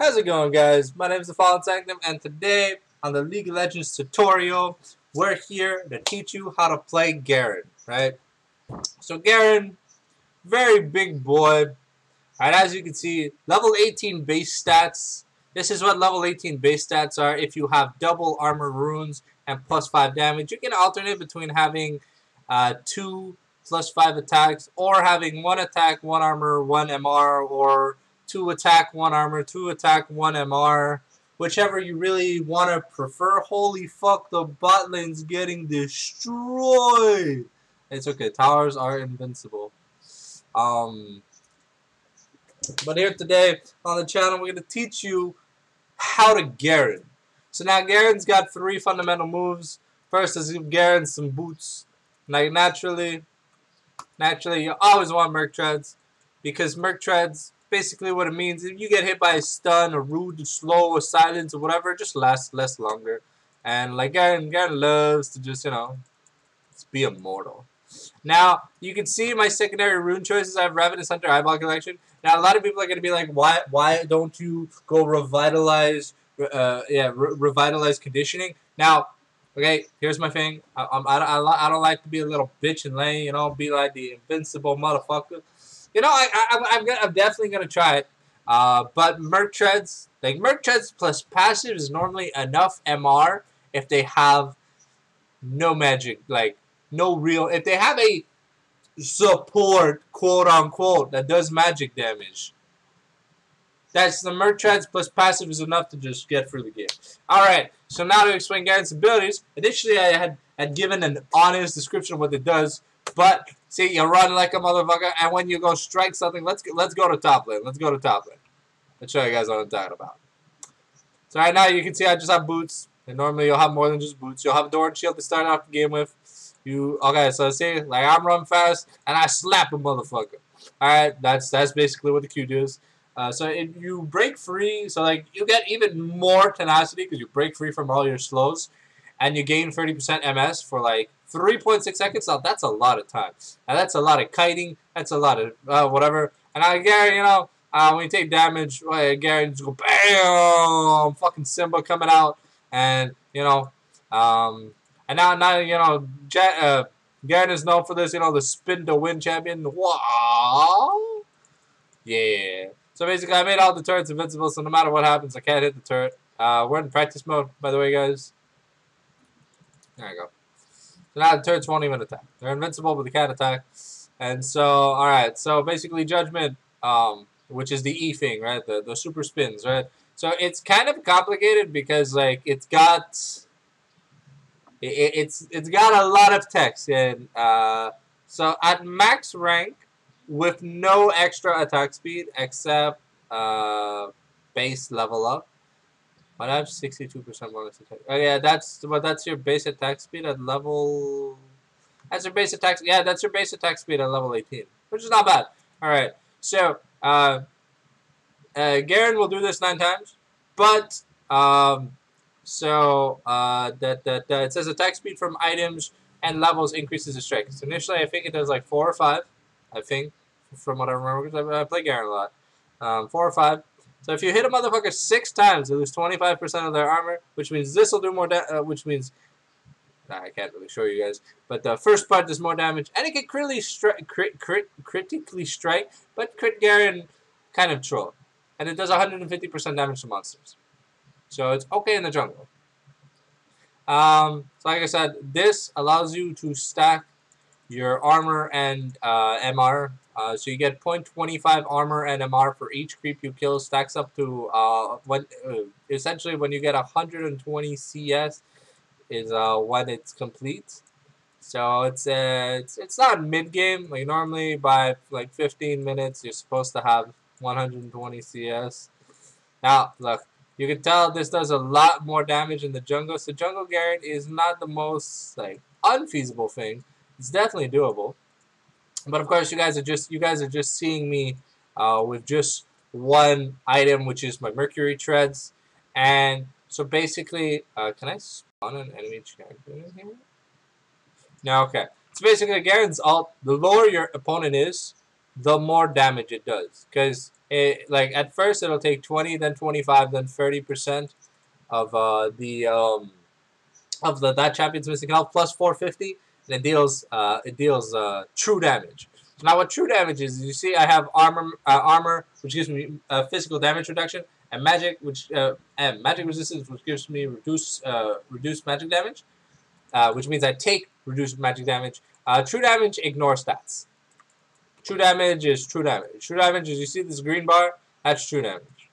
How's it going, guys? My name is the Fallen Sanctum, and today on the League of Legends tutorial, we're here to teach you how to play Garen, right? So Garen, very big boy, right? As you can see, level 18 base stats. This is what level 18 base stats are. If you have double armor runes and +5 damage, you can alternate between having 2 +5 attacks or having 1 attack, 1 armor, 1 MR, or 2 attack, 1 armor, 2 attack, 1 MR. Whichever you really want to prefer. Holy fuck, the bot lane's getting destroyed. It's okay. Towers are invincible. But here today on the channel, we're going to teach you how to Garen. So now Garen's got 3 fundamental moves. First is give Garen some boots. Like naturally you always want Merc Treads, because Merc Treads, basically what it means, if you get hit by a stun, a rude, a slow, a silence, or whatever, it just lasts less longer. And like Garen loves to just, just be immortal. Now, you can see my secondary rune choices. I have Ravenous Hunter, Eyeball Collection. Now, a lot of people are going to be like, why don't you go revitalize, revitalize conditioning? Now, okay, here's my thing. I don't like to be a little bitch and lay, be like the invincible motherfucker. I'm definitely going to try it. But Merc Treads, Merc Treads plus passive is normally enough MR if they have no magic, if they have a support, quote unquote, that does magic damage. That's the Merc Treads plus passive is enough to just get through the game. Alright, so now to explain Garen's abilities. Initially I had given an honest description of what it does, but see, you run like a motherfucker, and when you go strike something, let's go to top lane. Let's go to top lane. Let's show you guys what I'm talking about. So right now you can see I just have boots, and normally you'll have more than just boots. You'll have a door and shield to start off the game with. Okay, so see, I'm run fast and I slap a motherfucker. Alright, that's basically what the Q does. So if you break free, so you get even more tenacity because you break free from all your slows, and you gain 30% MS for 3.6 seconds. Now that's a lot of time. And that's a lot of kiting. That's a lot of whatever. And I Garen, when you take damage, Garen just go bam, fucking Simba coming out, and and now Garen is known for this, the spin to win champion. Wow. Yeah. So basically, I made all the turrets invincible, so no matter what happens, I can't hit the turret. We're in practice mode, by the way, guys. There you go. So now the turrets won't even attack. They're invincible, but they can't attack. And so, alright. So basically, Judgment, which is the E thing, right? The super spins, right? So it's kind of complicated because, it's got a lot of text, and so at max rank with no extra attack speed except base level up, but I have 62% bonus attack. Oh yeah, that's your base attack speed at level. That's your base attack. Yeah, that's your base attack speed at level 18, which is not bad. All right, so Garen will do this 9 times, but it says attack speed from items and levels increases the strike. So initially, I think it does 4 or 5. I think, from what I remember, because I play Garen a lot. 4 or 5. So if you hit a motherfucker 6 times, they lose 25% of their armor, which means this will do more damage. Which means I can't really show you guys, but the first part does more damage, and it can critically strike, but crit Garen kind of troll, and it does 150% damage to monsters. So it's okay in the jungle. So like I said, this allows you to stack your armor and MR. So you get 0.25 armor and MR for each creep you kill. Stacks up to essentially when you get 120 CS is when it's complete. So it's not mid game. Normally by 15 minutes you're supposed to have 120 CS. Now look. You can tell this does a lot more damage in the jungle. So jungle Garen is not the most unfeasible thing. It's definitely doable. But of course, you guys are just seeing me with just one item, which is my Mercury Treads. And so basically, can I spawn an enemy champion in here? No, okay. So basically, Garen's ult. The lower your opponent is, the more damage it does. Because like at first it'll take 20, then 25, then 30% of that champion's missing health plus 450, and it deals true damage. So now what true damage is you see I have armor which gives me physical damage reduction, and magic and magic resistance which gives me reduced magic damage, which means I take reduced magic damage. True damage ignores stats. True damage is true damage. True damage is, you see this green bar, that's true damage.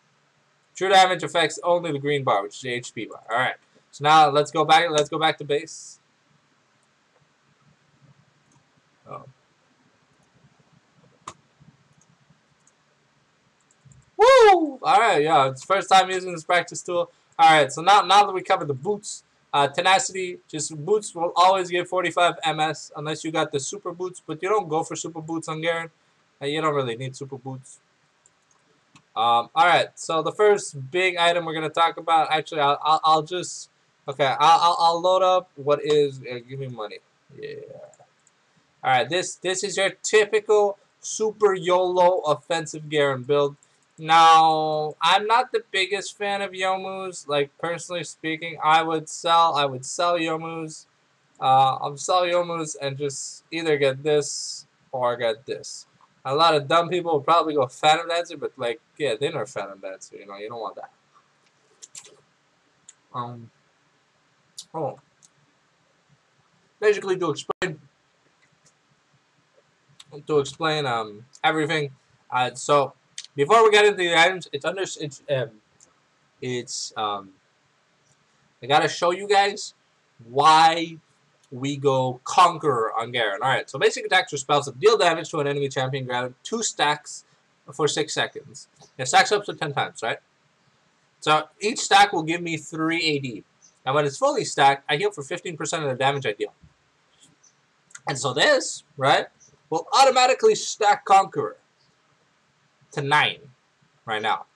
True damage affects only the green bar, which is the HP bar. All right. So now let's go back. Let's go back to base. Oh. Woo! All right, yeah, it's first time using this practice tool. All right, so now that we covered the boots, tenacity, just boots will always give 45 MS unless you got the super boots, but you don't go for super boots on Garen. You don't really need super boots. All right, so the first big item we're gonna talk about. Actually, I'll just I'll load up what is. Give me money. Yeah. All right, this is your typical super YOLO offensive Garen build. Now, I'm not the biggest fan of Youmuu's. Like, personally speaking, I would sell Youmuu's. I'll sell Youmuu's and just either get this or get this. A lot of dumb people will probably go Phantom Dancer, but like, yeah, they nerf Phantom Dancer. You know, you don't want that. Basically, to explain everything. So before we get into the items, I gotta show you guys why we go Conqueror on Garen. Alright, so basic attacks or spells that deal damage to an enemy champion ground 2 stacks for 6 seconds. It stacks up to 10 times, right? So each stack will give me 3 AD. Now when it's fully stacked, I heal for 15% of the damage I deal. And so this, right, will automatically stack Conqueror to 9 right now.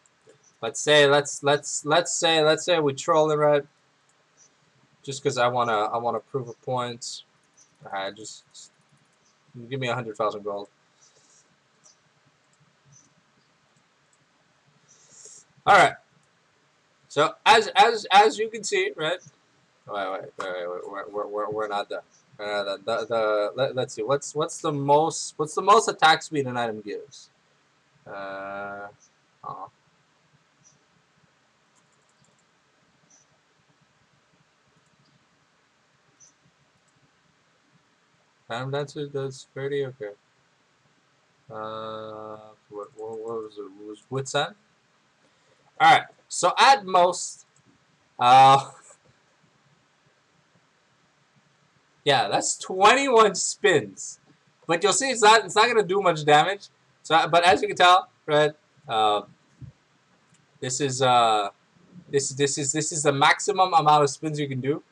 Let's say we troll it, right? Just because I wanna prove a point. Just give me 100,000 gold. All right. So as you can see, right? Wait, we're not done. Let's see. What's the most attack speed an item gives? Phantom Dancer does 30. Okay. What was it? It was Wits End? All right. So at most, yeah, that's 21 spins. But you'll see it's not gonna do much damage. So, but as you can tell, right? This is the maximum amount of spins you can do.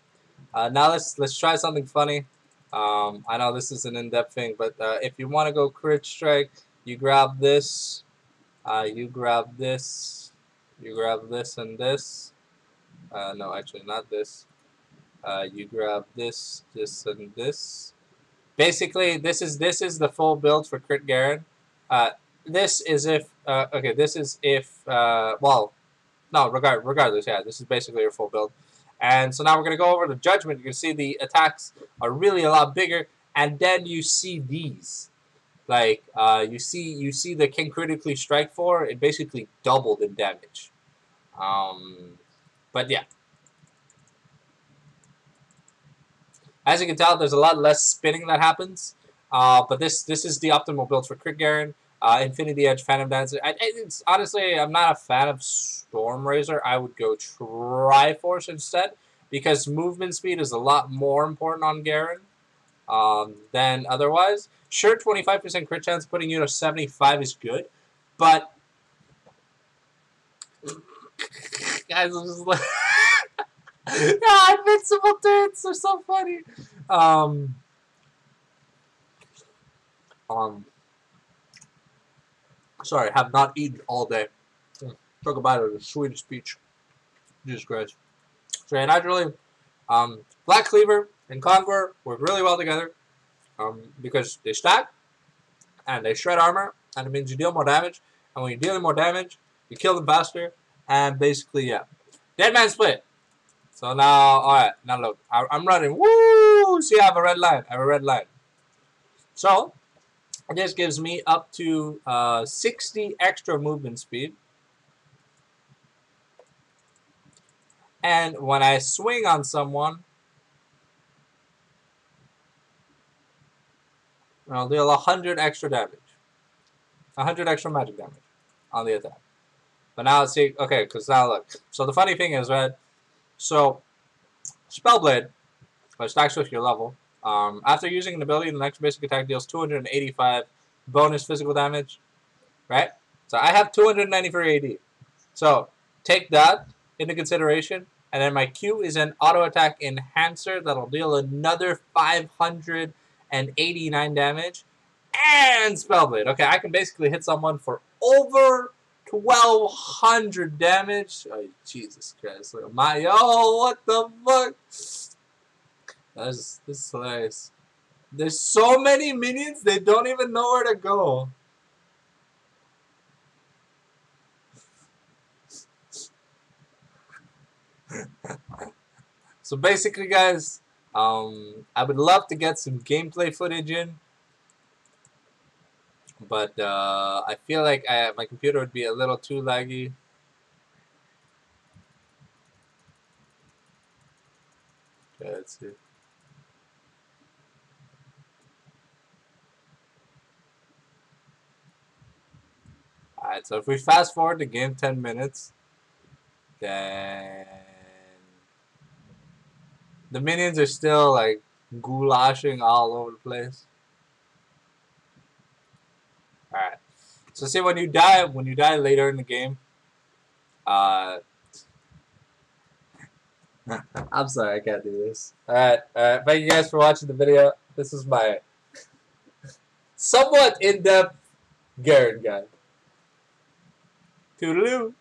Now let's try something funny. I know this is an in-depth thing, but if you want to go crit strike, you grab this, you grab this, you grab this and this. No, actually not this. You grab this, this and this. Basically, this is the full build for crit Garen. This is if okay. This is if well, no, regardless. Yeah, this is basically your full build. And so now we're going to go over the judgment. You can see the attacks are really a lot bigger. And then you see these. Like, you see the can critically strike for. It basically doubled in damage. But yeah. As you can tell, there's a lot less spinning that happens. But this is the optimal build for crit Garen. Infinity Edge, Phantom Dancer. Honestly, I'm not a fan of Storm Razor. I would go Triforce instead, because movement speed is a lot more important on Garen than otherwise. Sure, 25% crit chance putting you to 75 is good, but guys, I'm just like, yeah, invincible turrets are so funny. Sorry, have not eaten all day. Talk about it, the sweetest peach. Jesus Christ. So yeah, naturally, Black Cleaver and Conqueror work really well together because they stack and they shred armor and it means you deal more damage. And when you're dealing more damage, you kill them faster. And basically, yeah. Dead man split. So now, alright, now look, I'm running. Woo! See, I have a red line. I have a red line. So, this gives me up to 60 extra movement speed. And when I swing on someone, I'll deal 100 extra damage. 100 extra magic damage on the attack. But now let's see, okay, because now look. So the funny thing is, right, so Spellblade, which stacks with your level, after using an ability, the next basic attack deals 285 bonus physical damage, right? So I have 293 AD. So take that into consideration, and then my Q is an auto attack enhancer that'll deal another 589 damage, and Spellblade. Okay, I can basically hit someone for over 1,200 damage. Oh, Jesus Christ. Look at my, yo, what the fuck? This is hilarious. There's so many minions, they don't even know where to go. So basically, guys, I would love to get some gameplay footage in. But I feel like my computer would be a little too laggy. Okay, let's see. Alright, so if we fast forward the game 10 minutes, then the minions are still like goulashing all over the place. Alright. So see, when you die later in the game, I'm sorry, I can't do this. Alright, thank you guys for watching the video. This is my somewhat in-depth Garen guide. Toodaloo!